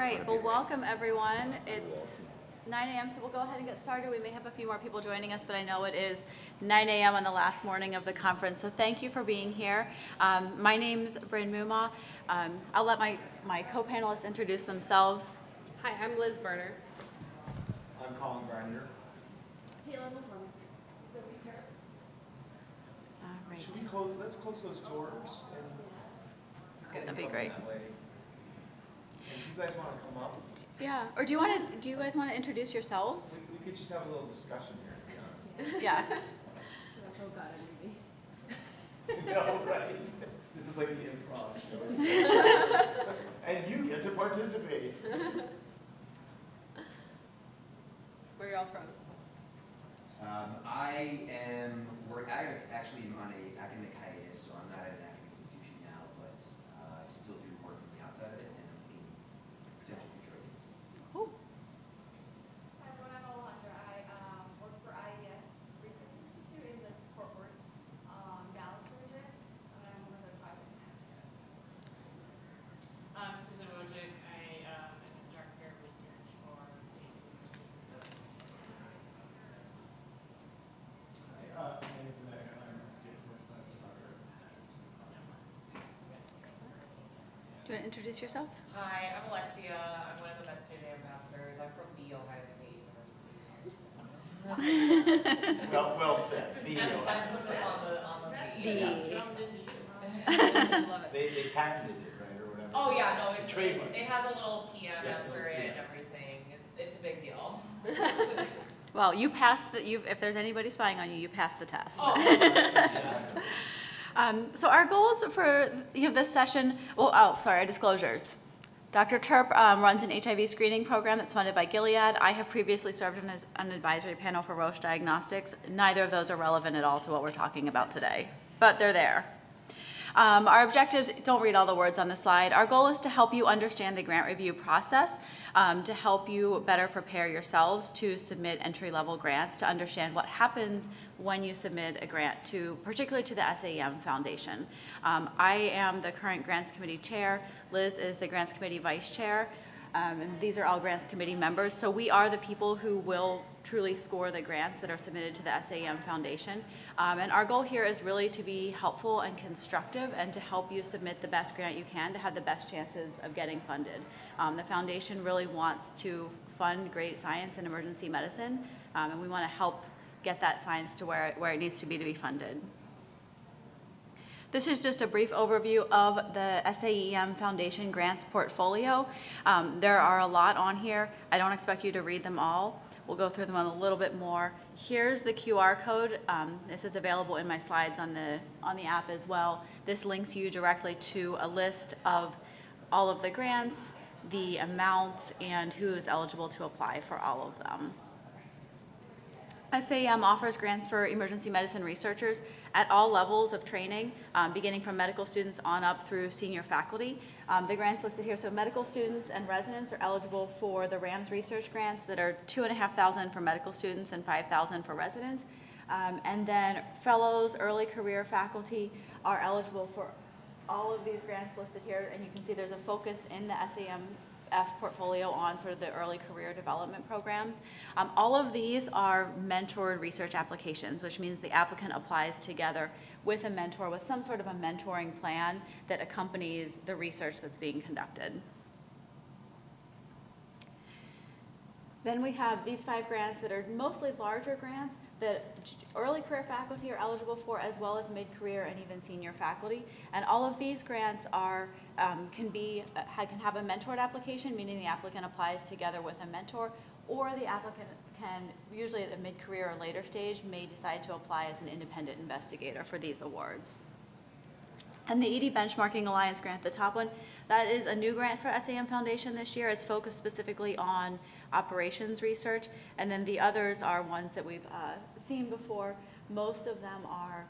right, well, welcome everyone. It's 9 a.m., so we'll go ahead and get started. We may have a few more people joining us, but I know it is 9 a.m. on the last morning of the conference, so thank you for being here. My name's Bryn Mumma. I'll let my co-panelists introduce themselves. Hi, I'm Liz Berner. I'm Colin Greineder. McCormick. Sophie Terp. All right. Should we close, let's close those doors. That'd be great. That way. And if you guys want to come up, Yeah, or do you guys want to introduce yourselves? we could just have a little discussion here, to be honest. Yeah. Oh God, No, right? This is like the improv show. And you get to participate. Where are y'all from? I actually am on an academic hiatus, so I'm not at an academic institution now, but I still do work from the outside of it, and I'm looking potential future ideas. Cool. Hi everyone, I'm Alejandra. I work for IES Research Institute in the Fort Worth, Dallas region, and I'm one of the project managers. I'm Susan Wojcik. I am in director of research for the State University of Minnesota. My name is Meg, and I'm data science instructor. Do you want to introduce yourself? Hi, I'm Alexia. I'm one of the Med Student Ambassadors. I'm from the Ohio State University. Well said. The Emphasis on the Love it. They patented it, right, or whatever. Oh yeah, no, it Trademark. has a little TM Yeah, after little it TM. and everything. It's a big deal. Well, you passed if there's anybody spying on you, you passed the test. Oh. So our goals for this session, disclosures. Dr. Terp runs an HIV screening program that's funded by Gilead. I have previously served on an advisory panel for Roche Diagnostics. Neither of those are relevant at all to what we're talking about today, but they're there. Our objectives, don't read all the words on the slide. Our goal is to help you understand the grant review process, to help you better prepare yourselves to submit entry-level grants, to understand what happens when you submit a grant, particularly to the SAEM Foundation. I am the current Grants Committee Chair. Liz is the Grants Committee Vice Chair. And these are all Grants Committee members. So we are the people who will truly score the grants that are submitted to the SAEM Foundation. And our goal here is really to be helpful and constructive and to help you submit the best grant you can to have the best chances of getting funded. The foundation really wants to fund great science and emergency medicine, and we want to help get that science to where it needs to be funded. This is just a brief overview of the SAEM Foundation grants portfolio. There are a lot on here. I don't expect you to read them all. We'll go through them a little bit more. Here's the QR code. This is available in my slides on the app as well. This links you directly to a list of all of the grants, the amounts, and who is eligible to apply for all of them. SAEM offers grants for emergency medicine researchers at all levels of training, beginning from medical students on up through senior faculty. The grants listed here, so medical students and residents are eligible for the RAMS research grants that are $2,500 for medical students and $5,000 for residents. And then fellows, early career faculty are eligible for all of these grants listed here, and you can see there's a focus in the SAEMF portfolio on sort of the early career development programs. All of these are mentored research applications, which means the applicant applies together with a mentor with some sort of a mentoring plan that accompanies the research that's being conducted. Then we have these 5 grants that are mostly larger grants that early career faculty are eligible for, as well as mid-career and even senior faculty. And all of these grants are can have a mentored application, meaning the applicant applies together with a mentor, or the applicant can, usually at a mid-career or later stage, may decide to apply as an independent investigator for these awards. And the ED Benchmarking Alliance grant, the top one, that is a new grant for SAEM Foundation this year. It's focused specifically on operations research, and then the others are ones that we've seen before. Most of them are,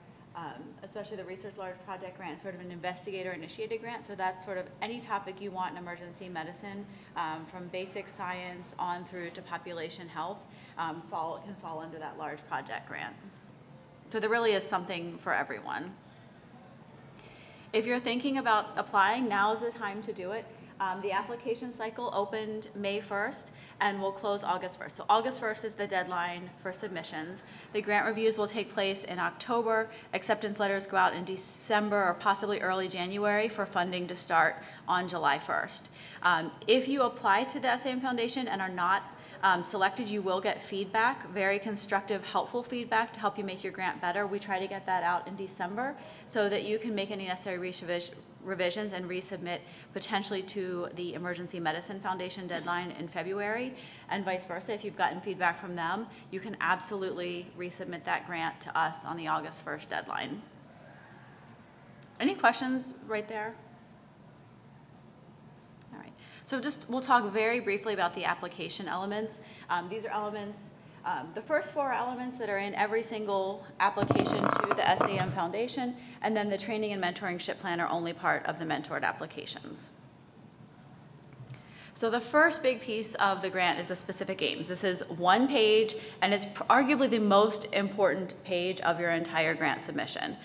especially the Research Large Project grant, sort of an investigator-initiated grant, so that's sort of any topic you want in emergency medicine, from basic science on through to population health, can fall under that large project grant. So there really is something for everyone. If you're thinking about applying, now is the time to do it. The application cycle opened May 1st and will close August 1st. So August 1st is the deadline for submissions. The grant reviews will take place in October. Acceptance letters go out in December or possibly early January for funding to start on July 1st. If you apply to the SAEM Foundation and are not selected, you will get feedback, very constructive, helpful feedback to help you make your grant better. We try to get that out in December so that you can make any necessary revisions and resubmit potentially to the Emergency Medicine Foundation deadline in February, and vice versa. If you've gotten feedback from them, you can absolutely resubmit that grant to us on the August 1st deadline. Any questions right there? All right. So we'll talk very briefly about the application elements. These are elements, the first 4 elements that are in every single application to the SAEM Foundation, and then the training and mentorship plan are only part of the mentored applications. So the first big piece of the grant is the specific aims. This is 1 page, and it's arguably the most important page of your entire grant submission.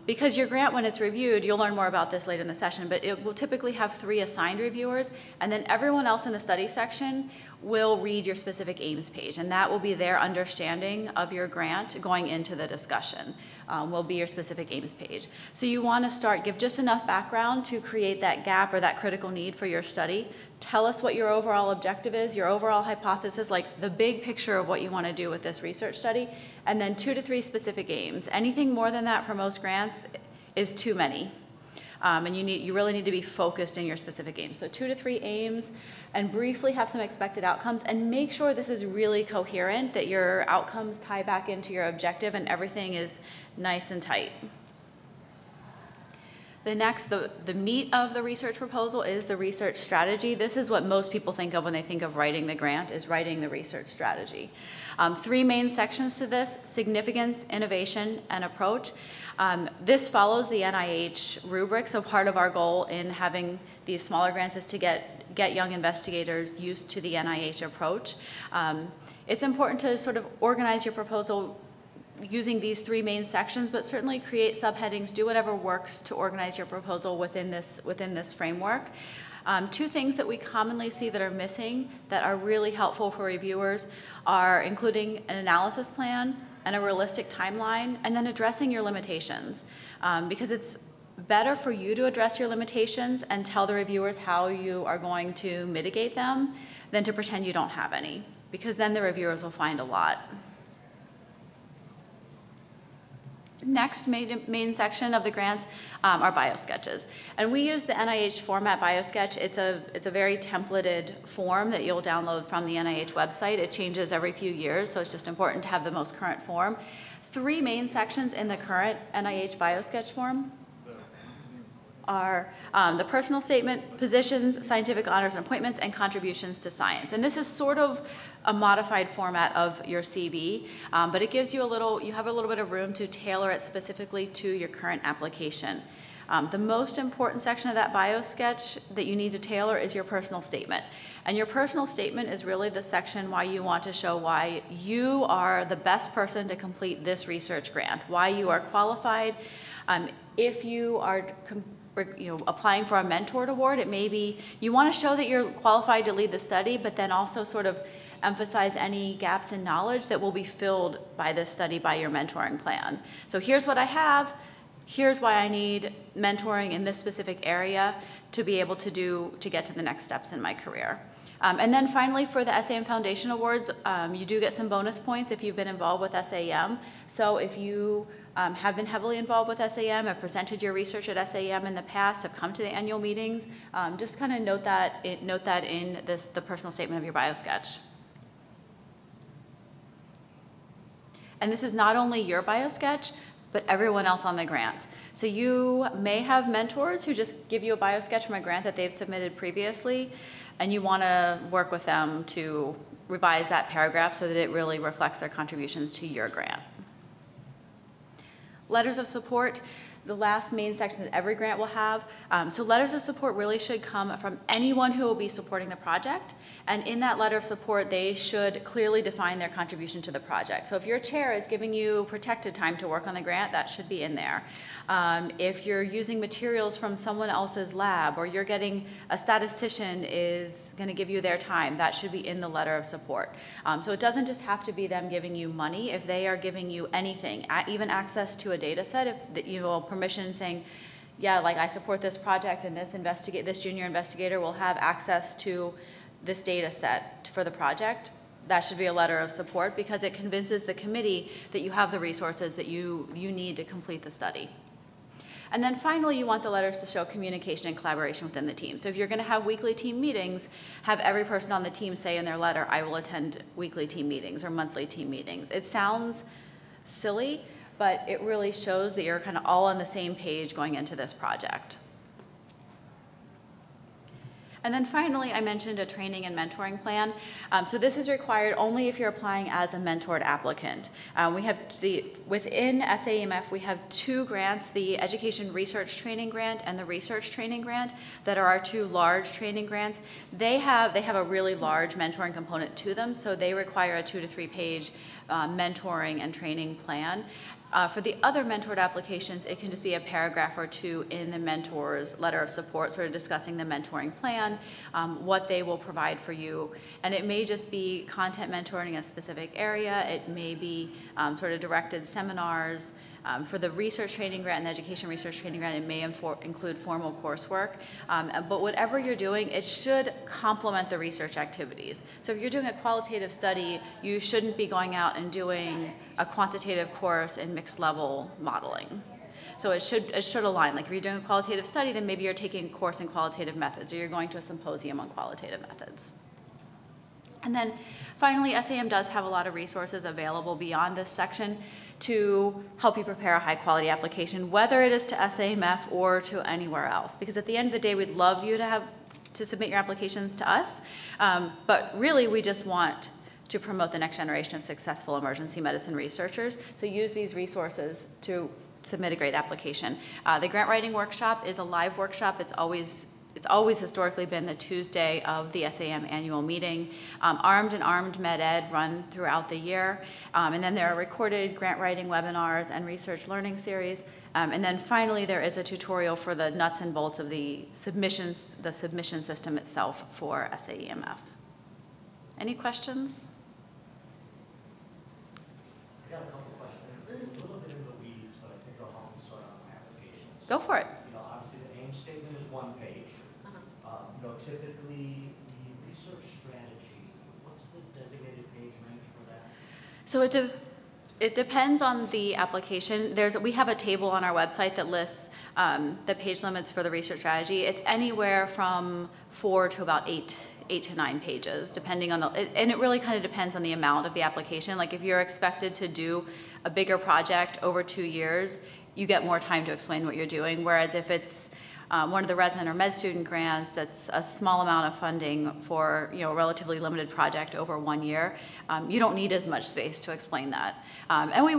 Because your grant, when it's reviewed, you'll learn more about this later in the session, but it will typically have 3 assigned reviewers, and then everyone else in the study section will read your specific aims page, and that will be their understanding of your grant going into the discussion. Will be your specific aims page. So you want to give just enough background to create that gap or that critical need for your study. Tell us what your overall objective is, your overall hypothesis, like the big picture of what you want to do with this research study, and then 2 to 3 specific aims. Anything more than that for most grants is too many. And you really need to be focused in your specific aims. So 2 to 3 aims, and briefly have some expected outcomes, and make sure this is really coherent, that your outcomes tie back into your objective and everything is nice and tight. The next, the meat of the research proposal is the research strategy. This is what most people think of when they think of writing the grant, is writing the research strategy. 3 main sections to this: significance, innovation, and approach. This follows the NIH rubric, so part of our goal in having these smaller grants is to get young investigators used to the NIH approach. It's important to sort of organize your proposal using these 3 main sections, but certainly create subheadings, do whatever works to organize your proposal within this framework. 2 things that we commonly see that are missing that are really helpful for reviewers are including an analysis plan and a realistic timeline, and then addressing your limitations. Because it's better for you to address your limitations and tell the reviewers how you are going to mitigate them than to pretend you don't have any, because then the reviewers will find a lot. Next main section of the grants are biosketches. And we use the NIH format biosketch. It's a very templated form that you'll download from the NIH website. It changes every few years, so it's just important to have the most current form. 3 main sections in the current NIH biosketch form are the personal statement, positions, scientific honors and appointments, and contributions to science. And this is sort of a modified format of your CV, but it gives you you have a little bit of room to tailor it specifically to your current application. The most important section of that biosketch that you need to tailor is your personal statement. And your personal statement is really the section why you want to show why you are the best person to complete this research grant, why you are qualified. If you are applying for a mentored award, it may be you want to show that you're qualified to lead the study, but then also sort of emphasize any gaps in knowledge that will be filled by this study by your mentoring plan. So here's what I have, here's why I need mentoring in this specific area to be able to get to the next steps in my career. And then finally, for the SAEM Foundation Awards, you do get some bonus points if you've been involved with SAEM. So if you have been heavily involved with SAEM, have presented your research at SAEM in the past, have come to the annual meetings, just kind of note that in the personal statement of your biosketch. And this is not only your biosketch, but everyone else on the grant. So you may have mentors who just give you a biosketch from a grant that they've submitted previously, and you want to work with them to revise that paragraph so that it really reflects their contributions to your grant. Letters of support. the last main section that every grant will have. So letters of support really should come from anyone who will be supporting the project. And in that letter of support, they should clearly define their contribution to the project. So if your chair is giving you protected time to work on the grant, that should be in there. If you're using materials from someone else's lab, or you're getting a statistician is going to give you their time, that should be in the letter of support. So it doesn't just have to be them giving you money. If they are giving you anything, even access to a data set, if you know, permission saying, yeah, like I support this project and this junior investigator will have access to this data set for the project, that should be a letter of support, because it convinces the committee that you have the resources that you need to complete the study. And then finally, you want the letters to show communication and collaboration within the team. So if you're going to have weekly team meetings, have every person on the team say in their letter, I will attend weekly team meetings or monthly team meetings. It sounds silly, but it really shows that you're kind of all on the same page going into this project. And then finally, I mentioned a training and mentoring plan. So this is required only if you're applying as a mentored applicant. Within SAEMF, we have 2 grants, the Education Research Training Grant and the Research Training Grant, that are our 2 large training grants. They have a really large mentoring component to them, so they require a 2 to 3 page mentoring and training plan. For the other mentored applications, it can just be a paragraph or 2 in the mentor's letter of support, sort of discussing the mentoring plan, what they will provide for you. And it may just be content mentoring in a specific area. It may be sort of directed seminars. For the research training grant and the education research training grant, it may include formal coursework. But whatever you're doing, it should complement the research activities. So if you're doing a qualitative study, you shouldn't be going out and doing a quantitative course in mixed level modeling. So it should align. Like if you're doing a qualitative study, then maybe you're taking a course in qualitative methods, or you're going to a symposium on qualitative methods. And then finally, SAEM does have a lot of resources available beyond this section to help you prepare a high quality application, whether it is to SAEMF or to anywhere else. Because at the end of the day, we'd love you to submit your applications to us, but really we just want to promote the next generation of successful emergency medicine researchers. So use these resources to submit a great application. The grant writing workshop is a live workshop. It's always historically been the Tuesday of the SAEM annual meeting. Armed and Armed Med Ed run throughout the year. And then there are recorded grant writing webinars and research learning series. And then finally, there is a tutorial for the nuts and bolts of the submission system itself for SAEMF. Any questions? I got a couple questions. It's a little bit in the weeds, but I think it'll help me sort out my applications. Go for it. You know, obviously the AIM statement is 1 page. You know, typically the research strategy, what's the designated page range for that? So it depends on the application. We have a table on our website that lists the page limits for the research strategy. It's anywhere from 4 to about 8 to 9 pages, depending on and it really kind of depends on the amount of the application. Like if you're expected to do a bigger project over 2 years, you get more time to explain what you're doing. Whereas if it's one of the resident or med student grants that's a small amount of funding for a relatively limited project over 1 year, you don't need as much space to explain that. And we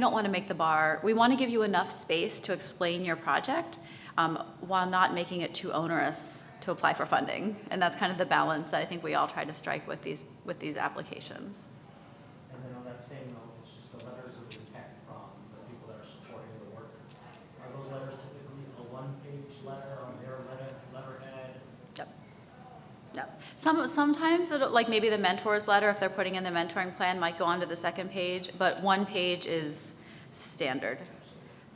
don't want to make the bar, we want to give you enough space to explain your project while not making it too onerous to apply for funding. And that's kind of the balance that I think we all try to strike with these applications. And then on that same note, it's just the letters of intent from the people that are supporting the work. Are those letters typically a 1-page letter on their letterhead? Yep. Sometimes, like maybe the mentor's letter, if they're putting in the mentoring plan, might go on to the 2nd page, but 1 page is standard.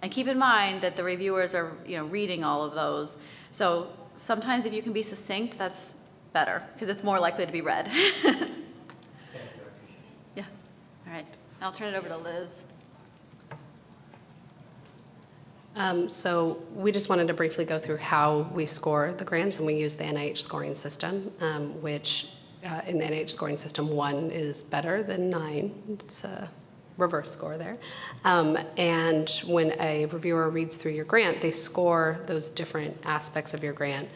And keep in mind that the reviewers are reading all of those. So sometimes if you can be succinct, that's better, because it's more likely to be read. Thank you, I appreciate it. Yeah. All right. I'll turn it over to Liz. So we just wanted to briefly go through how we score the grants, and we use the NIH scoring system, which in the NIH scoring system, 1 is better than 9. It's a reverse score there. And when a reviewer reads through your grant, they score those different aspects of your grant,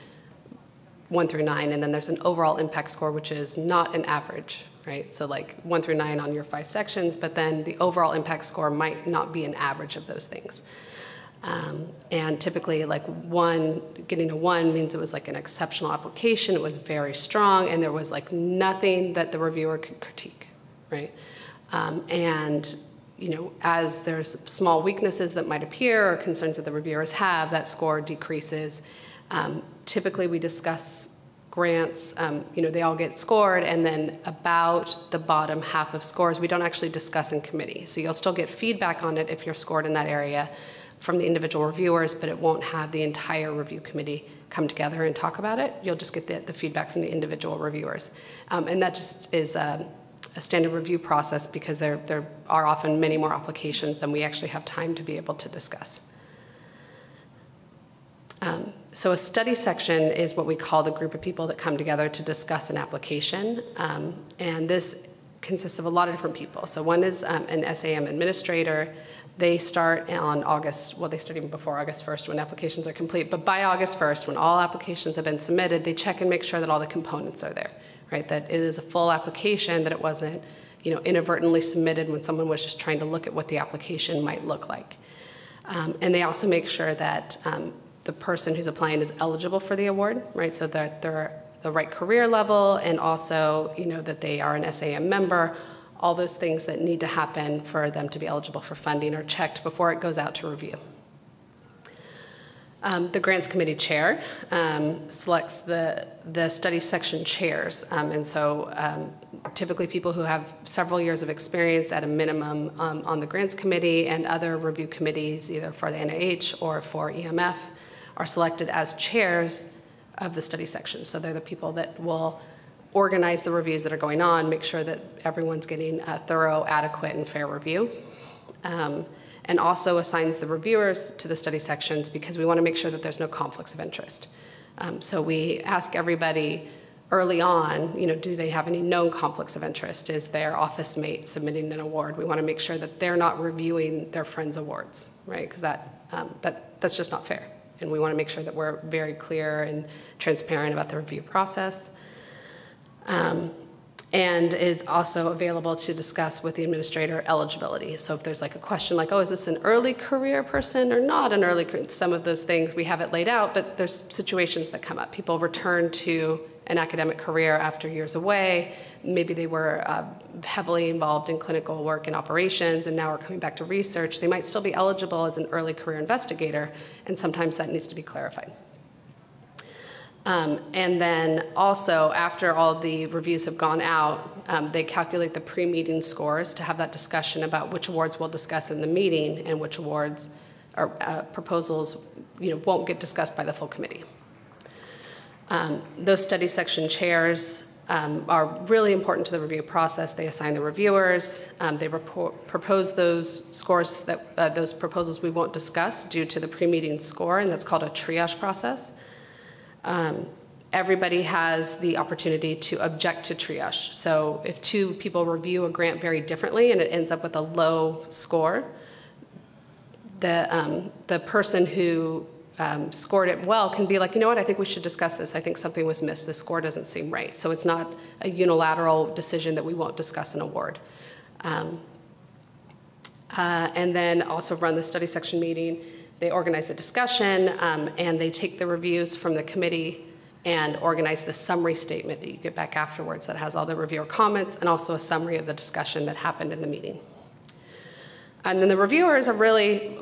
1 through 9, and then there's an overall impact score, which is not an average, right? So like 1 through 9 on your 5 sections, but then the overall impact score might not be an average of those things. And typically, like getting a 1 means it was like an exceptional application. It was very strong, and there was like nothing that the reviewer could critique, right? And as there's small weaknesses that might appear or concerns that the reviewers have, that score decreases. Typically, we discuss grants. They all get scored, and then about the bottom half of scores we don't actually discuss in committee. So you'll still get feedback on it if you're scored in that area from the individual reviewers, but it won't have the entire review committee come together and talk about it. You'll just get the feedback from the individual reviewers. And that just is a standard review process because there are often many more applications than we actually have time to be able to discuss. So a study section is what we call the group of people that come together to discuss an application. And this consists of a lot of different people. So one is an SAEM administrator. They start on August, well, they start even before August 1st when applications are complete, but by August 1st, when all applications have been submitted, they check and make sure that all the components are there, right? That it is a full application, that it wasn't, inadvertently submitted when someone was just trying to look at what the application might look like. And they also make sure that the person who's applying is eligible for the award, right? So that they're the right career level, and also, that they are an SAEM member. All those things that need to happen for them to be eligible for funding are checked before it goes out to review. The grants committee chair selects the study section chairs. And so typically people who have several years of experience at a minimum on the grants committee and other review committees, either for the NIH or for EMF, are selected as chairs of the study section. So they're the people that will organize the reviews that are going on, make sure that everyone's getting a thorough, adequate, and fair review. And also assigns the reviewers to the study sections because we want to make sure that there's no conflicts of interest. So we ask everybody early on, do they have any known conflicts of interest? Is their office mate submitting an award? We want to make sure that they're not reviewing their friends' awards, right? Because that's just not fair. And we want to make sure that we're very clear and transparent about the review process. And is also available to discuss with the administrator eligibility. So if there's like a question like, oh, is this an early career person or not an early career? Some of those things we have it laid out, but there's situations that come up. People return to an academic career after years away. Maybe they were heavily involved in clinical work and operations and now are coming back to research. They might still be eligible as an early career investigator, and sometimes that needs to be clarified. And then also, after all the reviews have gone out, they calculate the pre-meeting scores to have that discussion about which awards we'll discuss in the meeting and which awards or proposals won't get discussed by the full committee. Those study section chairs are really important to the review process. They assign the reviewers. They propose those scores, those proposals we won't discuss due to the pre-meeting score, and that's called a triage process. Everybody has the opportunity to object to triage. So if two people review a grant very differently and it ends up with a low score, the person who scored it well can be like, you know what, I think we should discuss this. I think something was missed. The score doesn't seem right. So it's not a unilateral decision that we won't discuss an award. And then also run the study section meeting. They organize a discussion, and they take the reviews from the committee and organize the summary statement that you get back afterwards that has all the reviewer comments and also a summary of the discussion that happened in the meeting. And then the reviewers are really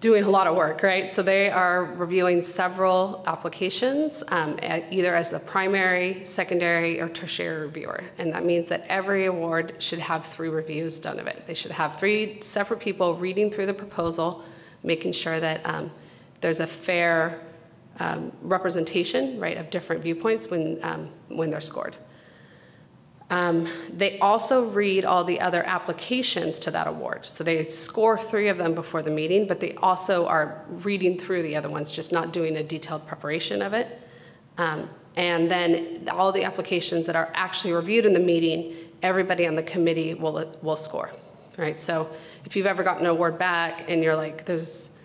doing a lot of work, right? So they are reviewing several applications, either as the primary, secondary, or tertiary reviewer. And that means that every award should have 3 reviews done of it. They should have 3 separate people reading through the proposal, making sure that there's a fair representation, right, of different viewpoints when they're scored. They also read all the other applications to that award. So they score 3 of them before the meeting, but they also are reading through the other ones, just not doing a detailed preparation of it. And then all the applications that are actually reviewed in the meeting, everybody on the committee will score, right? So if you've ever gotten an award back and you're like, there's,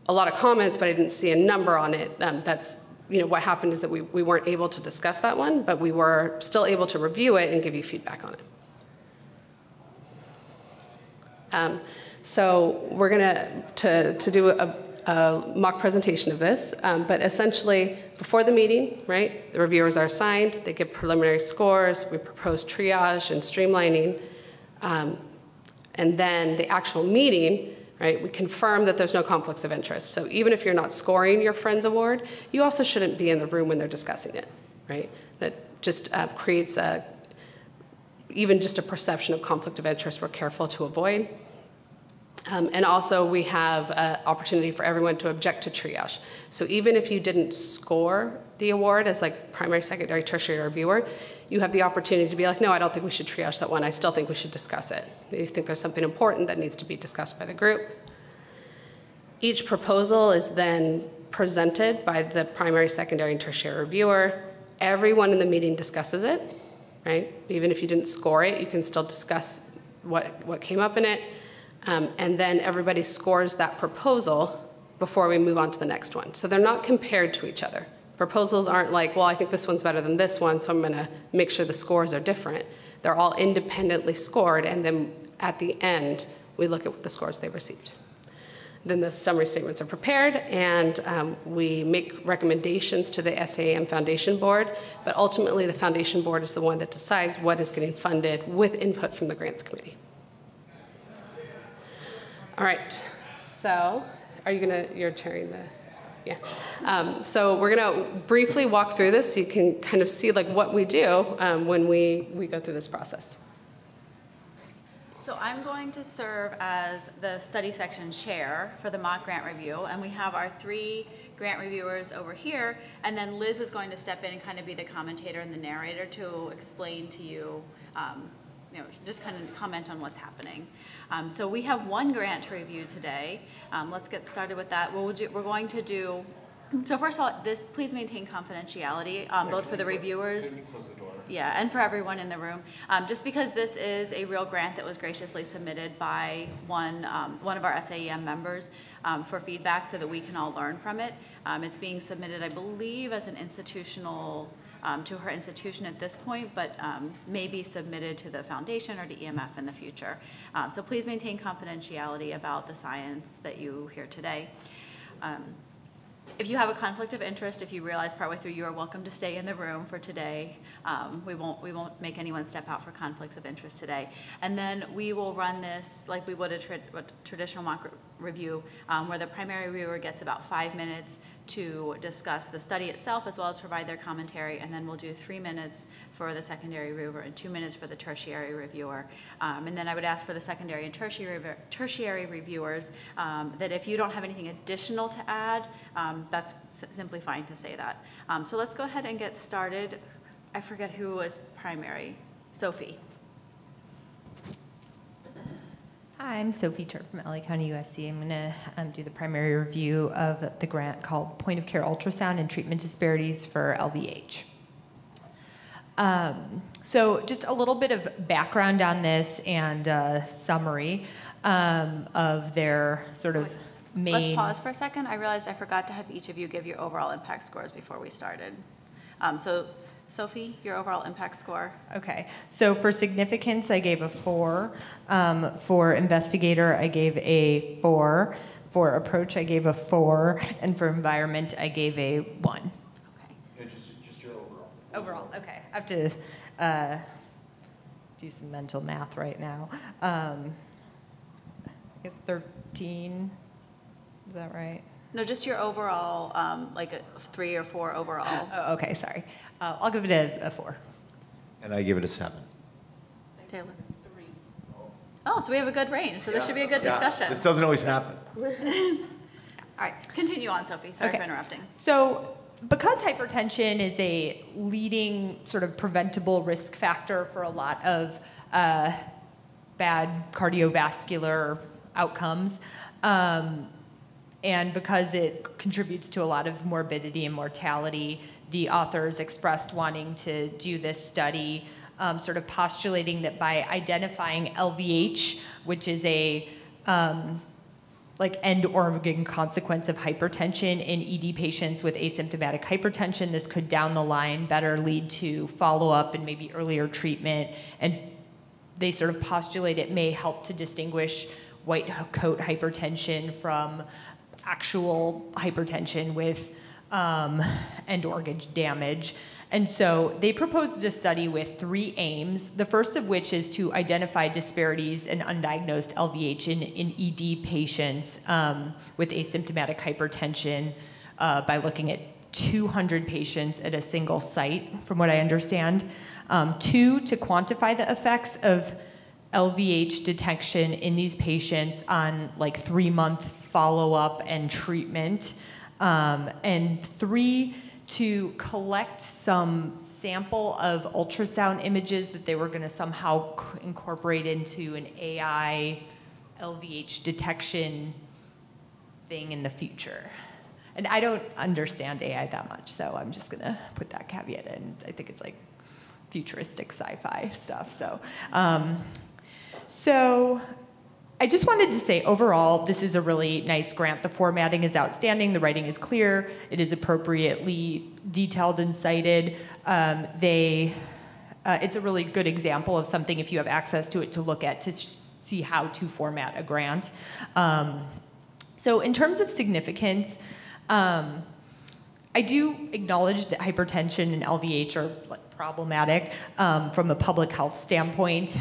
a lot of comments, but I didn't see a number on it, that's, what happened is that we weren't able to discuss that one, but we were still able to review it and give you feedback on it. So we're going to do a mock presentation of this, but essentially before the meeting, right, the reviewers are assigned, they give preliminary scores, we propose triage and streamlining, and then the actual meeting, right, we confirm that there's no conflicts of interest. So even if you're not scoring your friend's award, you also shouldn't be in the room when they're discussing it, right? That just creates even just a perception of conflict of interest we're careful to avoid. And also we have an opportunity for everyone to object to triage. So even if you didn't score the award as like primary, secondary, tertiary reviewer, you have the opportunity to be like, no, I don't think we should triage that one. I still think we should discuss it. If you think there's something important that needs to be discussed by the group. Each proposal is then presented by the primary, secondary, and tertiary reviewer. Everyone in the meeting discusses it, right? Even if you didn't score it, you can still discuss what came up in it. And then everybody scores that proposal before we move on to the next one. So they're not compared to each other. Proposals aren't like, well, I think this one's better than this one, so I'm going to make sure the scores are different. They're all independently scored, and then at the end, we look at the scores they received. Then the summary statements are prepared, and we make recommendations to the SAEM Foundation Board, but ultimately the Foundation Board is the one that decides what is getting funded with input from the Grants Committee. All right, so are you you're chairing the, yeah. So we're gonna briefly walk through this so you can kind of see like what we do when we go through this process. So I'm going to serve as the study section chair for the mock grant review, and we have our 3 grant reviewers over here, and then Liz is going to step in and kind of be the commentator and the narrator to explain to you, just kind of comment on what's happening. So we have 1 grant to review today. Let's get started with that. We're going to do, so first of all, please maintain confidentiality, both for the reviewers. Yeah, and for everyone in the room. Just because this is a real grant that was graciously submitted by one of our SAEM members for feedback so that we can all learn from it. It's being submitted, I believe, as an institutional, to her institution at this point, but may be submitted to the foundation or to EMF in the future. So please maintain confidentiality about the science that you hear today. If you have a conflict of interest, if you realize partway through, you are welcome to stay in the room for today. We won't make anyone step out for conflicts of interest today. And then we will run this like we would a traditional mock review, where the primary reviewer gets about 5 minutes to discuss the study itself as well as provide their commentary, and then we'll do 3 minutes for the secondary reviewer and 2 minutes for the tertiary reviewer. And then I would ask for the secondary and tertiary reviewers that if you don't have anything additional to add, that's simply fine to say that. So let's go ahead and get started. I forget who was primary. Sophie. Hi, I'm Sophie Terp from LA County, USC. I'm going to do the primary review of the grant called Point of Care Ultrasound and Treatment Disparities for LVH. So just a little bit of background on this and summary of their sort of main... Let's pause for a second. I realized I forgot to have each of you give your overall impact scores before we started. So Sophie, your overall impact score. Okay, so for significance, I gave a 4. For investigator, I gave a 4. For approach, I gave a 4. And for environment, I gave a 1. Okay. Yeah, just your overall. Overall, okay. I have to do some mental math right now. I guess 13, is that right? No, just your overall, like a 3 or 4 overall. Oh, okay, sorry. I'll give it a 4. And I give it a 7. Taylor? 3. Oh, so we have a good range, so this should be a good discussion. This doesn't always happen. All right, continue on, Sophie. Sorry for interrupting. So because hypertension is a leading sort of preventable risk factor for a lot of bad cardiovascular outcomes, and because it contributes to a lot of morbidity and mortality, the authors expressed wanting to do this study, sort of postulating that by identifying LVH, which is a like end organ consequence of hypertension in ED patients with asymptomatic hypertension, this could down the line better lead to follow-up and maybe earlier treatment. And they sort of postulate it may help to distinguish white coat hypertension from actual hypertension with end organ damage. And so they proposed a study with 3 aims, the first of which is to identify disparities in undiagnosed LVH in ED patients with asymptomatic hypertension by looking at 200 patients at a single site, from what I understand. 2, to quantify the effects of LVH detection in these patients on like 3-month follow-up and treatment. And 3, to collect some sample of ultrasound images that they were going to somehow incorporate into an AI LVH detection thing in the future. And I don't understand AI that much, so I'm just going to put that caveat in. I think it's like futuristic sci-fi stuff. So I just wanted to say, overall, this is a really nice grant. The formatting is outstanding. The writing is clear. It is appropriately detailed and cited. It's a really good example of something, if you have access to it, to look at to see how to format a grant. So in terms of significance, I do acknowledge that hypertension and LVH are problematic from a public health standpoint.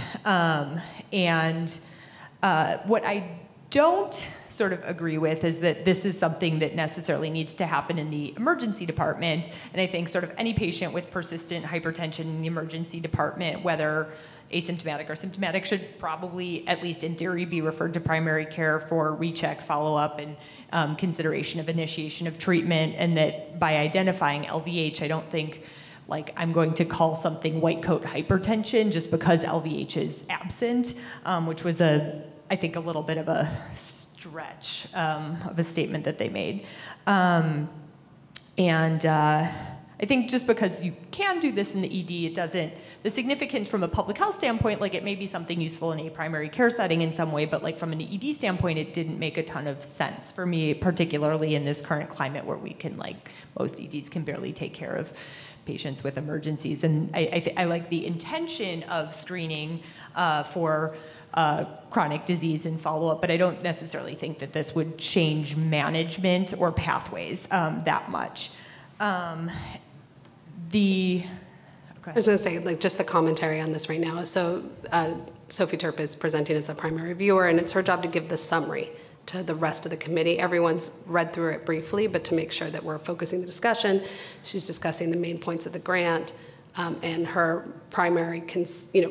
What I don't sort of agree with is that this is something that necessarily needs to happen in the emergency department. And I think sort of any patient with persistent hypertension in the emergency department, whether asymptomatic or symptomatic, should probably, at least in theory, be referred to primary care for recheck, follow-up, and consideration of initiation of treatment. And that by identifying LVH, I don't think like I'm going to call something white coat hypertension just because LVH is absent, which was I think a little bit of a stretch of a statement that they made. I think just because you can do this in the ED, it doesn't, the significance from a public health standpoint, like it may be something useful in a primary care setting in some way, but like from an ED standpoint, it didn't make a ton of sense for me, particularly in this current climate where we can, like, most EDs can barely take care of patients with emergencies. And I like the intention of screening for chronic disease and follow-up, but I don't necessarily think that this would change management or pathways that much. I was going to say, like, just the commentary on this right now. So Sophie Terp is presenting as the primary reviewer, and it's her job to give the summary to the rest of the committee. Everyone's read through it briefly, but to make sure that we're focusing the discussion, she's discussing the main points of the grant and her primary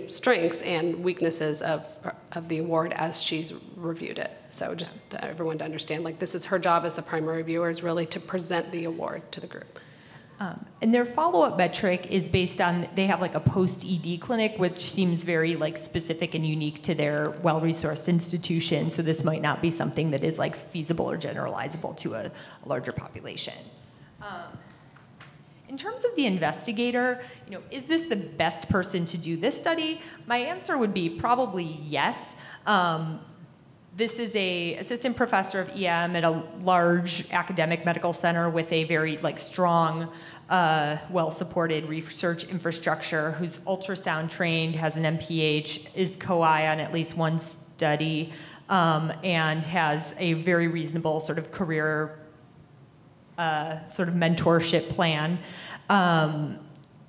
strengths and weaknesses of the award as she's reviewed it. So just everyone to understand, like, this is her job as the primary reviewer, is really to present the award to the group. And their follow-up metric is based on, they have like a post-ED clinic, which seems very like specific and unique to their well-resourced institution. So this might not be something that is like feasible or generalizable to a larger population. In terms of the investigator, is this the best person to do this study? My answer would be probably yes. This is an assistant professor of EM at a large academic medical center with a very strong, well-supported research infrastructure, who's ultrasound trained, has an MPH, is co-I on at least one study, and has a very reasonable sort of career mentorship plan.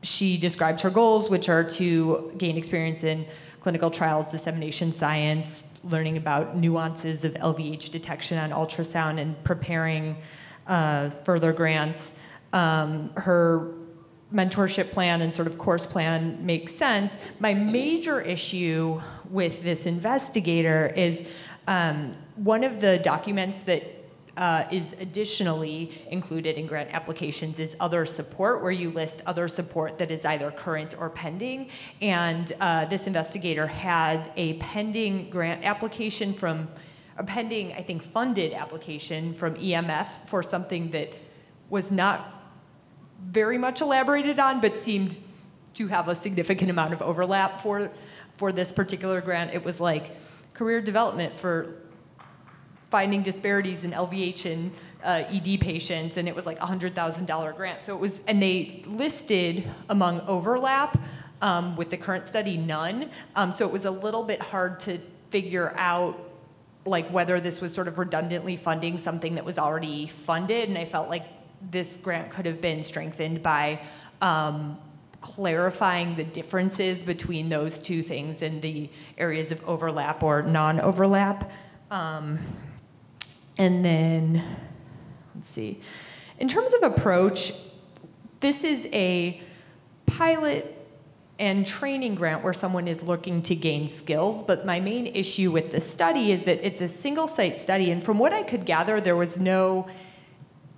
She describes her goals, which are to gain experience in clinical trials, dissemination science, learning about nuances of LVH detection on ultrasound, and preparing further grants. Her mentorship plan and sort of course plan makes sense. My major issue with this investigator is one of the documents that is additionally included in grant applications is other support, where you list other support that is either current or pending. And this investigator had a pending grant application a pending, I think, funded application from EMF for something that was not very much elaborated on, but seemed to have a significant amount of overlap for this particular grant. It was like career development for finding disparities in LVH in ED patients, and it was like a $100,000 grant. So it was, and they listed among overlap with the current study, none. So it was a little bit hard to figure out like whether this was sort of redundantly funding something that was already funded, and I felt like this grant could have been strengthened by clarifying the differences between those two things and the areas of overlap or non-overlap. And then, let's see. In terms of approach, this is a pilot and training grant where someone is looking to gain skills, but my main issue with the study is that it's a single site study, and from what I could gather, there was no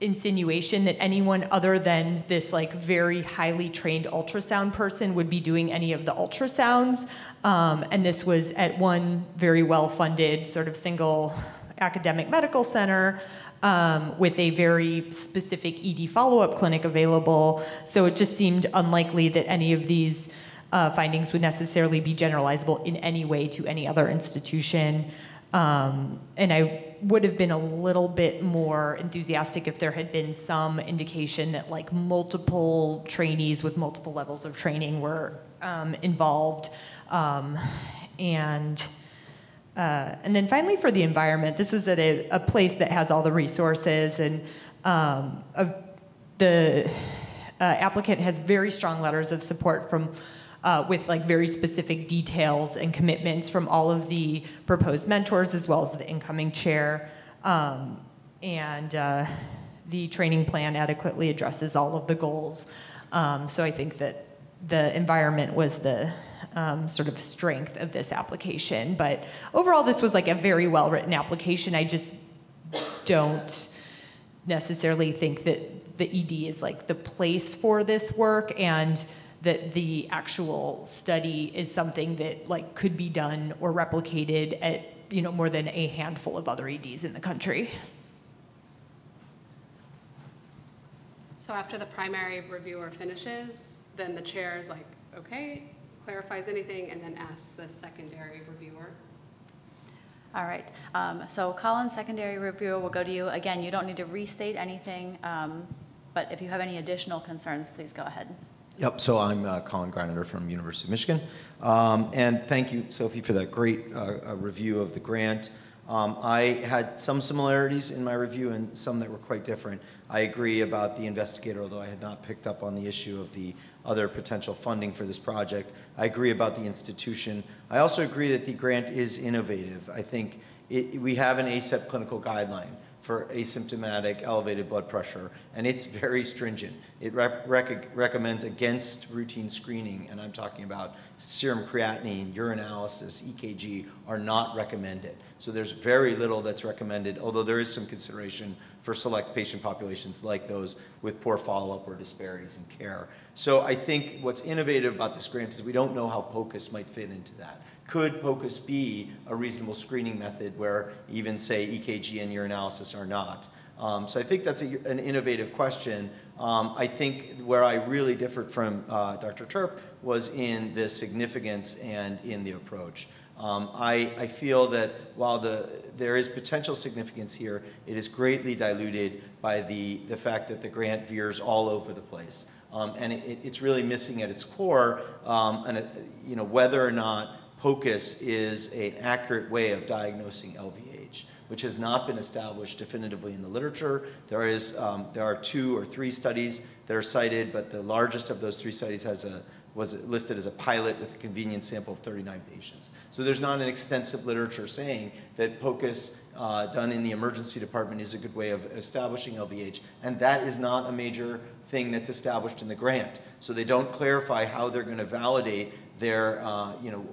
insinuation that anyone other than this like very highly trained ultrasound person would be doing any of the ultrasounds. And this was at one very well-funded sort of single academic medical center with a very specific ED follow-up clinic available. So it just seemed unlikely that any of these findings would necessarily be generalizable in any way to any other institution. And I would have been a little bit more enthusiastic if there had been some indication that like multiple trainees with multiple levels of training were involved. And then finally for the environment, this is at a place that has all the resources, and the applicant has very strong letters of support from with like very specific details and commitments from all of the proposed mentors as well as the incoming chair. The training plan adequately addresses all of the goals. So I think that the environment was the sort of strength of this application. But overall, this was like a very well-written application. I just don't necessarily think that the ED is like the place for this work, and that the actual study is something that like could be done or replicated at more than a handful of other EDs in the country. So after the primary reviewer finishes, then the chair is like, okay, clarifies anything, and then asks the secondary reviewer. All right, so Colin, secondary reviewer, will go to you. Again, you don't need to restate anything, but if you have any additional concerns, please go ahead. Yep, so I'm Colin Greineder from University of Michigan. And thank you, Sophie, for that great review of the grant. I had some similarities in my review and some that were quite different. I agree about the investigator, although I had not picked up on the issue of the other potential funding for this project. I agree about the institution. I also agree that the grant is innovative. I think we have an ACEP clinical guideline for asymptomatic elevated blood pressure, and it's very stringent. It recommends against routine screening, and I'm talking about serum creatinine, urinalysis, EKG are not recommended. So there's very little that's recommended, although there is some consideration for select patient populations like those with poor follow-up or disparities in care. So I think what's innovative about this grant is we don't know how POCUS might fit into that. Could POCUS be a reasonable screening method where even, say, EKG and urinalysis are not? So I think that's an innovative question. I think where I really differed from Dr. Terp was in the significance and in the approach. I feel that while there is potential significance here, it is greatly diluted by the fact that the grant veers all over the place. And it's really missing at its core whether or not POCUS is an accurate way of diagnosing LVH, which has not been established definitively in the literature. There are 2 or 3 studies that are cited, but the largest of those 3 studies was listed as a pilot with a convenient sample of 39 patients. So there's not an extensive literature saying that POCUS done in the emergency department is a good way of establishing LVH, and that is not a major thing that's established in the grant. So they don't clarify how they're going to validate their,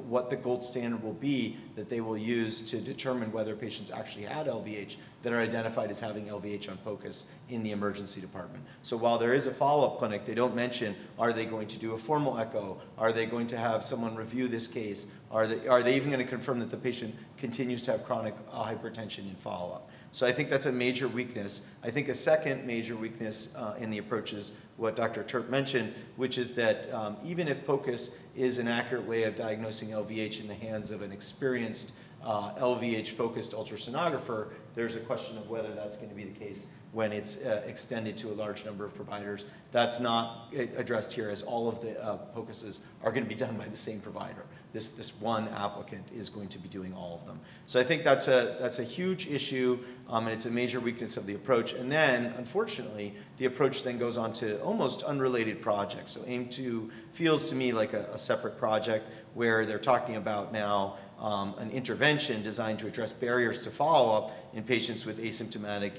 what the gold standard will be that they will use to determine whether patients actually had LVH that are identified as having LVH on POCUS in the emergency department. So while there is a follow-up clinic, they don't mention, are they going to do a formal echo? Are they going to have someone review this case? Are they even going to confirm that the patient continues to have chronic hypertension in follow-up? So I think that's a major weakness. I think a second major weakness in the approach is what Dr. Terp mentioned, which is that even if POCUS is an accurate way of diagnosing LVH in the hands of an experienced LVH-focused ultrasonographer, there's a question of whether that's going to be the case when it's extended to a large number of providers. That's not addressed here, as all of the POCUSes are going to be done by the same provider. this one applicant is going to be doing all of them. So I think that's a huge issue, and it's a major weakness of the approach. And then, unfortunately, the approach then goes on to almost unrelated projects. So AIM 2 feels to me like a separate project where they're talking about now an intervention designed to address barriers to follow-up in patients with asymptomatic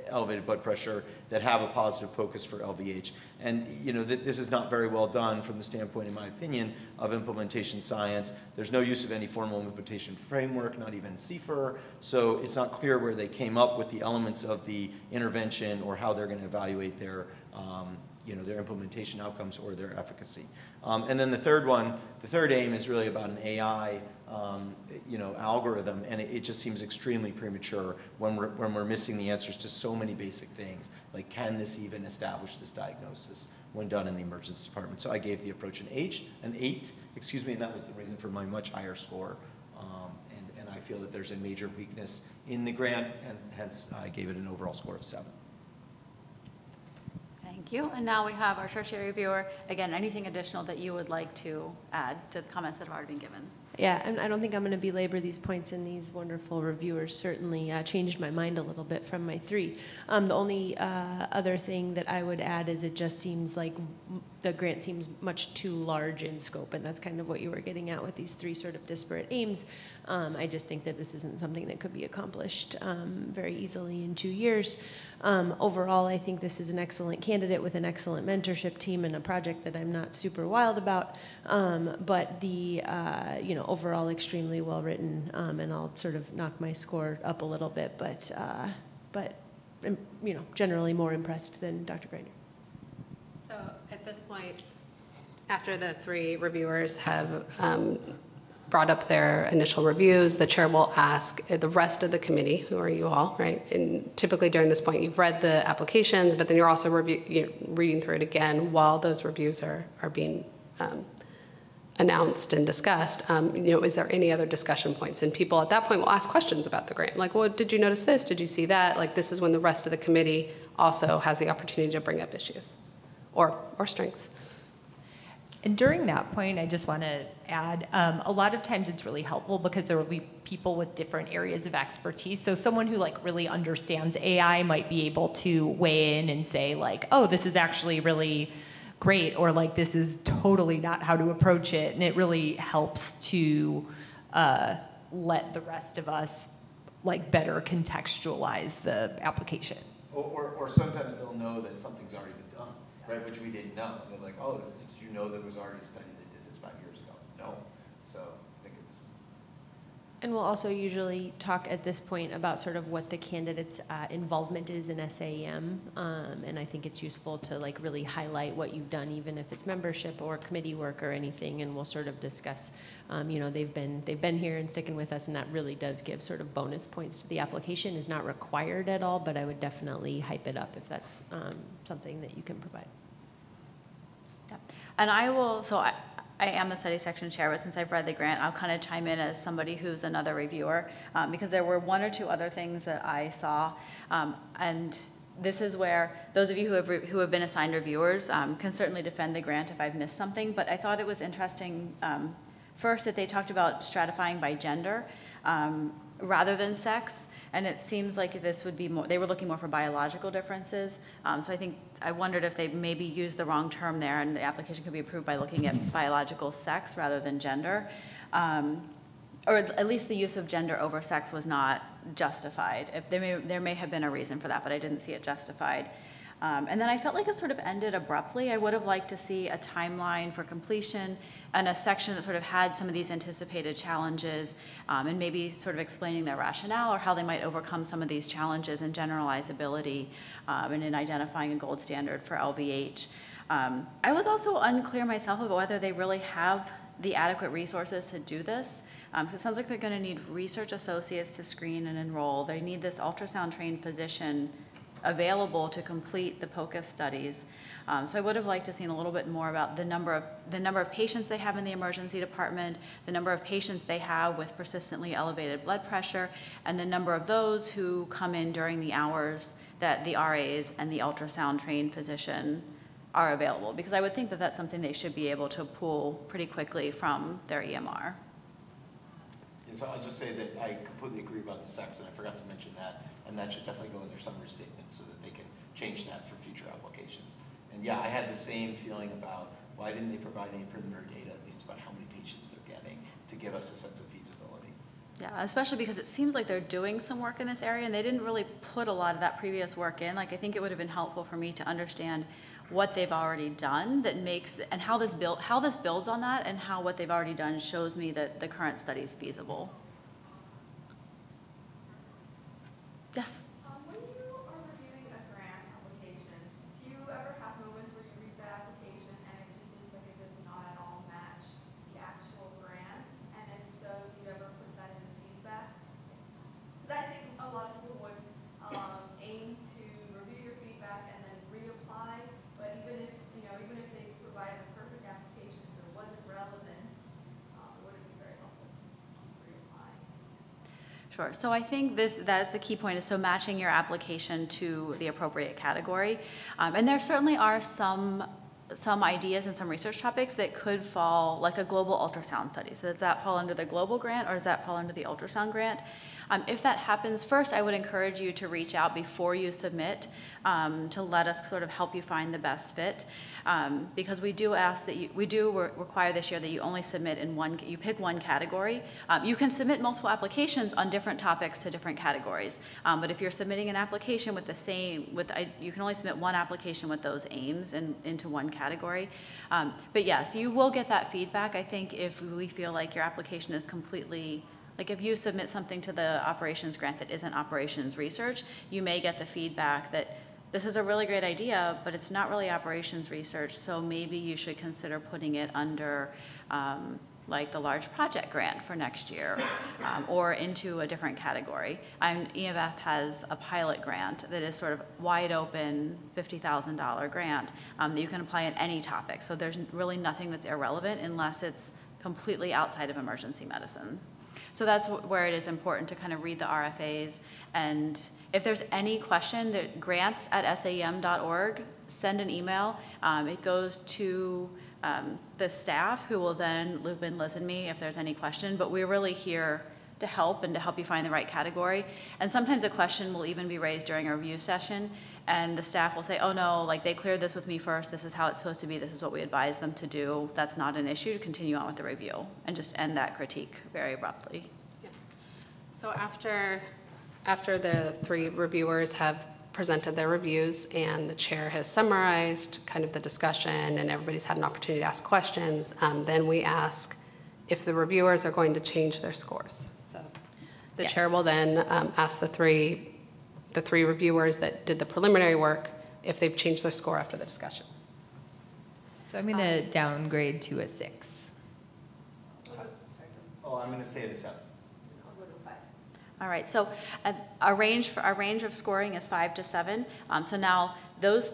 elevated blood pressure that have a positive focus for LVH. And this is not very well done from the standpoint, in my opinion, of implementation science. There's no use of any formal implementation framework, not even CFR, so it's not clear where they came up with the elements of the intervention or how they're going to evaluate their their implementation outcomes or their efficacy. And then the third aim is really about an AI algorithm, and it just seems extremely premature when we're missing the answers to so many basic things, like can this even establish this diagnosis when done in the emergency department? So I gave the approach an 8, and that was the reason for my much higher score. And I feel that there's a major weakness in the grant, and hence I gave it an overall score of 7. Thank you. And now we have our tertiary reviewer. Again, anything additional that you would like to add to the comments that have already been given? Yeah, and I don't think I'm going to belabor these points, and these wonderful reviewers certainly changed my mind a little bit from my 3. The only other thing that I would add is it just seems like the grant seems much too large in scope, and that's kind of what you were getting at with these 3 sort of disparate aims. I just think that this isn't something that could be accomplished very easily in 2 years. Overall, I think this is an excellent candidate with an excellent mentorship team and a project that I'm not super wild about, but the overall extremely well written, and I'll sort of knock my score up a little bit, but generally more impressed than Dr. Greineder. So at this point, after the 3 reviewers have brought up their initial reviews, the chair will ask the rest of the committee, who are you all, right? And typically during this point, you've read the applications, but then you're also reading through it again while those reviews are being announced and discussed. Is there any other discussion points? And people at that point will ask questions about the grant. Like, well, did you notice this? Did you see that? Like, this is when the rest of the committee also has the opportunity to bring up issues or strengths. And during that point, I just want to add, a lot of times it's really helpful because there will be people with different areas of expertise. So someone who really understands AI might be able to weigh in and say oh, this is actually really great, or this is totally not how to approach it. And it really helps to let the rest of us better contextualize the application. Or sometimes they'll know that something's already been done, right? Which we didn't know. They're like, oh, did you know there was already a study that did this 5 years ago? No. So I think it's... And we'll also usually talk at this point about sort of what the candidate's involvement is in SAEM, and I think it's useful to really highlight what you've done, even if it's membership or committee work or anything, and we'll sort of discuss, they've been here and sticking with us, and that really does give sort of bonus points to the application. Is not required at all, but I would definitely hype it up if that's something that you can provide. Yeah. And I am the study section chair, but since I've read the grant, I'll kind of chime in as somebody who's another reviewer, because there were 1 or 2 other things that I saw, and this is where those of you who have been assigned reviewers can certainly defend the grant if I've missed something, but I thought it was interesting, first, that they talked about stratifying by gender rather than sex, and it seems like this would be more, they were looking more for biological differences. So I wondered if they maybe used the wrong term there, and the application could be approved by looking at biological sex rather than gender. Or at least the use of gender over sex was not justified. There may have been a reason for that, but I didn't see it justified. And then I felt like it sort of ended abruptly. I would have liked to see a timeline for completion and a section that sort of had some of these anticipated challenges, and maybe sort of explaining their rationale or how they might overcome some of these challenges in generalizability and in identifying a gold standard for LVH. I was also unclear myself about whether they really have the adequate resources to do this. So it sounds like they're going to need research associates to screen and enroll. They need this ultrasound-trained physician available to complete the POCUS studies. So I would have liked to have seen a little bit more about the number of patients they have in the emergency department, the number of patients they have with persistently elevated blood pressure, and the number of those who come in during the hours that the RAs and the ultrasound-trained physician are available, because I would think that that's something they should be able to pull pretty quickly from their EMR. And so I'll just say that I completely agree about the sex, and I forgot to mention that, and that should definitely go in their summary statement so that they can change that for future applications. And yeah, I had the same feeling about why didn't they provide any preliminary data, at least about how many patients they're getting, to give us a sense of feasibility. Yeah, especially because it seems like they're doing some work in this area, and they didn't really put a lot of that previous work in. Like, I think it would have been helpful for me to understand what they've already done that makes, and how this builds on that, and how what they've already done shows me that the current study is feasible. Yes? When you are reviewing a grant application, do you ever have moments where you read that application and it just seems like it does not at all match the actual grant? And if so, do you ever put that in the feedback? Because I think a lot of people would aim to review your feedback and then reapply, but even if they provided a perfect application, if it wasn't relevant, it wouldn't be very helpful to reapply. Sure. So I think that's a key point, is so matching your application to the appropriate category. And there certainly are some ideas and some research topics that could fall, like a global ultrasound study. So does that fall under the global grant, or does that fall under the ultrasound grant? If that happens, first I would encourage you to reach out before you submit to let us sort of help you find the best fit. Because we do ask that we require this year that you only submit in you pick one category. You can submit multiple applications on different topics to different categories. But if you're submitting an application with the same, you can only submit one application with those aims into one category. But yes, you will get that feedback. I think if we feel like your application is completely, like if you submit something to the operations grant that isn't operations research, you may get the feedback that this is a really great idea, but it's not really operations research, so maybe you should consider putting it under like the large project grant for next year, or into a different category. EMF has a pilot grant that is sort of wide open, $50,000 grant that you can apply in any topic. So there's really nothing that's irrelevant unless it's completely outside of emergency medicine. So that's where it is important to kind of read the RFAs. And if there's any question, that grants@saem.org, send an email. It goes to the staff, who will then loop in Liz and me if there's any question. But we're really here to help and to help you find the right category. And sometimes a question will even be raised during a review session, and the staff will say, oh no, like they cleared this with me first, this is how it's supposed to be, this is what we advise them to do. That's not an issue. Continue on with the review and just end that critique very abruptly. Yeah. So after the three reviewers have presented their reviews and the chair has summarized kind of the discussion and everybody's had an opportunity to ask questions, then we ask if the reviewers are going to change their scores. So the chair will then ask the three reviewers that did the preliminary work if they've changed their score after the discussion. So I'm going to downgrade to a 6. Oh, I'm going to stay at a 7. All right, so our range of scoring is 5 to 7. So now those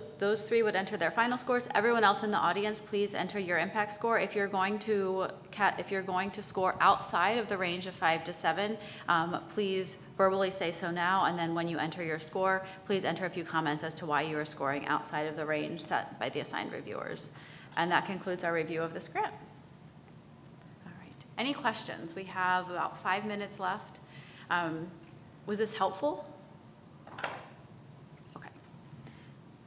three would enter their final scores. Everyone else in the audience, please enter your impact score. If you're going to score outside of the range of 5 to 7, please verbally say so now. And then when you enter your score, please enter a few comments as to why you are scoring outside of the range set by the assigned reviewers. And that concludes our review of this grant. All right. Any questions? We have about 5 minutes left. Was this helpful? Okay.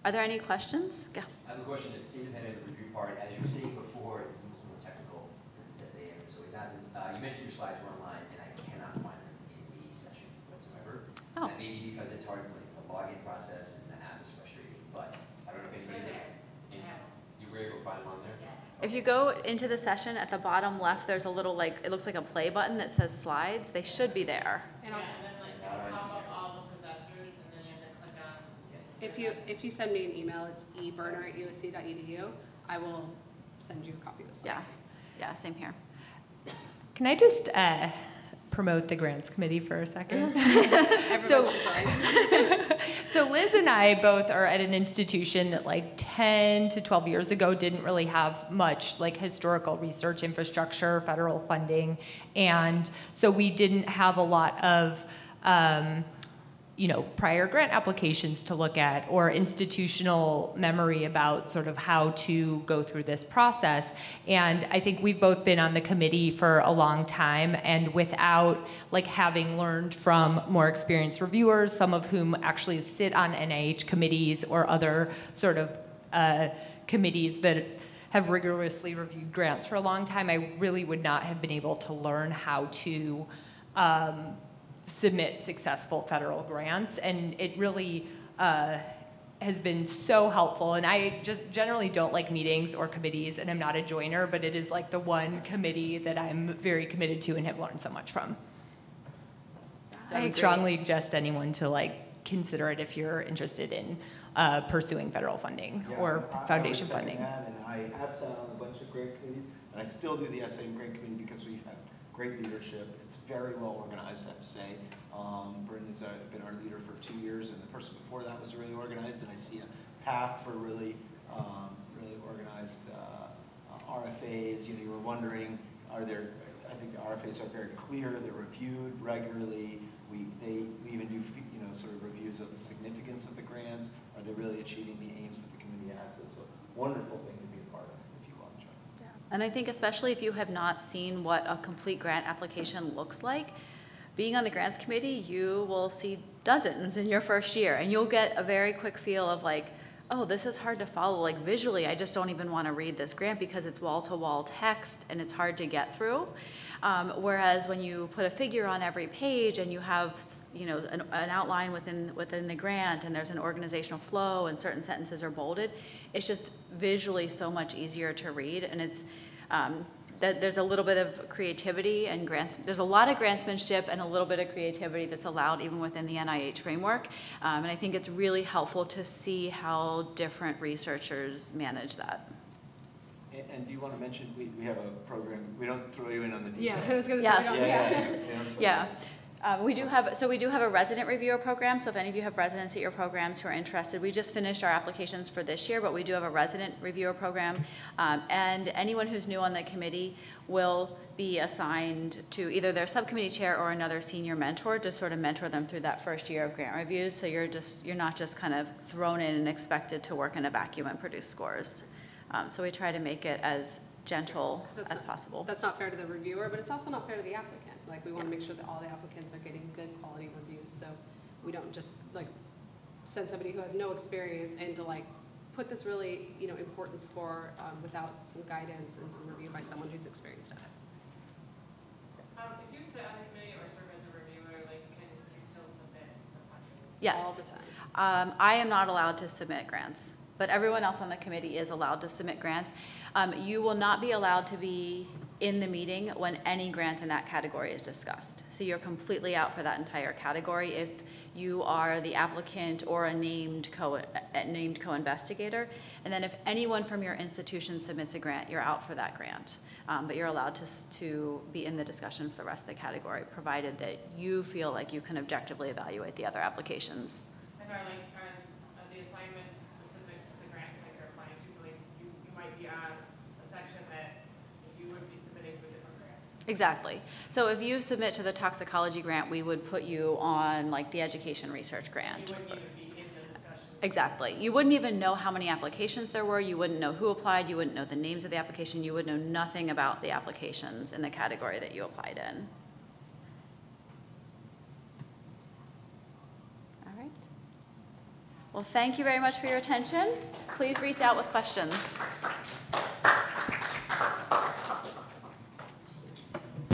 Are there any questions? Yeah. I have a question that's independent of the review part. As you were saying before, it's more technical because it's SAM. So is that, you mentioned your slides were online, and I cannot find them in the session whatsoever. Oh. That may be because it's hard, like the login process and the app is frustrating, but I don't know if anybody's you were able to find them on there? Yes. If you go into the session, at the bottom left, there's a little, like, it looks like a play button that says slides. They should be there. And also, then like pop up all the presenters, and then you have to click on. If you send me an email, it's eburner@usc.edu. I will send you a copy of the slides. Yeah, same here. Can I just promote the grants committee for a second? So Liz and I both are at an institution that like 10 to 12 years ago didn't really have much like historical research infrastructure, federal funding. And so we didn't have a lot of prior grant applications to look at, or institutional memory about sort of how to go through this process. And I think we've both been on the committee for a long time, and without like having learned from more experienced reviewers, some of whom actually sit on NIH committees or other sort of committees that have rigorously reviewed grants for a long time, I really would not have been able to learn how to submit successful federal grants. And it really has been so helpful. And I just generally don't like meetings or committees, and I'm not a joiner, but it is like the one committee that I'm very committed to and have learned so much from. I strongly suggest anyone to like consider it if you're interested in pursuing federal funding or foundation funding. And I have sat on a bunch of grant committees, and I still do the SAEM grant committee because we've had great leadership. It's very well organized, I have to say. Bryn has been our leader for 2 years, and the person before that was really organized, and I see a path for really, really organized RFAs. You were wondering, I think the RFAs are very clear, they're reviewed regularly. We even do, sort of reviews of the significance of the grants. Are they really achieving the aims that the committee has? So it's a wonderful thing to be a part of if you want to join. Yeah. And I think especially if you have not seen what a complete grant application looks like, being on the grants committee, you will see dozens in your first year, and you'll get a very quick feel of like, oh, this is hard to follow. Like visually, I just don't even want to read this grant because it's wall-to-wall text and it's hard to get through. Whereas when you put a figure on every page and you have, an outline within the grant, and there's an organizational flow and certain sentences are bolded, it's just visually so much easier to read. And it's there's a little bit of creativity and grants. There's a lot of grantsmanship and a little bit of creativity that's allowed even within the NIH framework. And I think it's really helpful to see how different researchers manage that. And do you want to mention, we have a program, we don't throw you in on the deep end. I was going to Yes. say, Yeah. We do have a resident reviewer program. So if any of you have residents at your programs who are interested, we just finished our applications for this year, but we do have a resident reviewer program. And anyone who's new on the committee will be assigned to either their subcommittee chair or another senior mentor to sort of mentor them through that first year of grant reviews. So you're not just kind of thrown in and expected to work in a vacuum and produce scores. So we try to make it as gentle as possible. That's not fair to the reviewer, but it's also not fair to the applicant. Like, we want to make sure that all the applicants are getting good quality reviews, so we don't just like send somebody who has no experience in to like put this really important score without some guidance and some review by someone who's experienced it. If you sit on the committee or serve as a reviewer, like, can you still submit the funding? Yes. All the time. I am not allowed to submit grants, but everyone else on the committee is allowed to submit grants. You will not be allowed to be in the meeting when any grant in that category is discussed. So you're completely out for that entire category if you are the applicant or a named co-investigator. And then if anyone from your institution submits a grant, you're out for that grant. But you're allowed to be in the discussion for the rest of the category, provided that you feel like you can objectively evaluate the other applications. And are the assignments specific to the grants that you're applying to? So like you might be on a section that you would be submitting to a different grant. Exactly. So if you submit to the toxicology grant, we would put you on like the education research grant. You wouldn't even be in the discussion. Exactly. You wouldn't even know how many applications there were. You wouldn't know who applied. You wouldn't know the names of the application. You would know nothing about the applications in the category that you applied in. All right. Well, thank you very much for your attention. Please reach out with questions.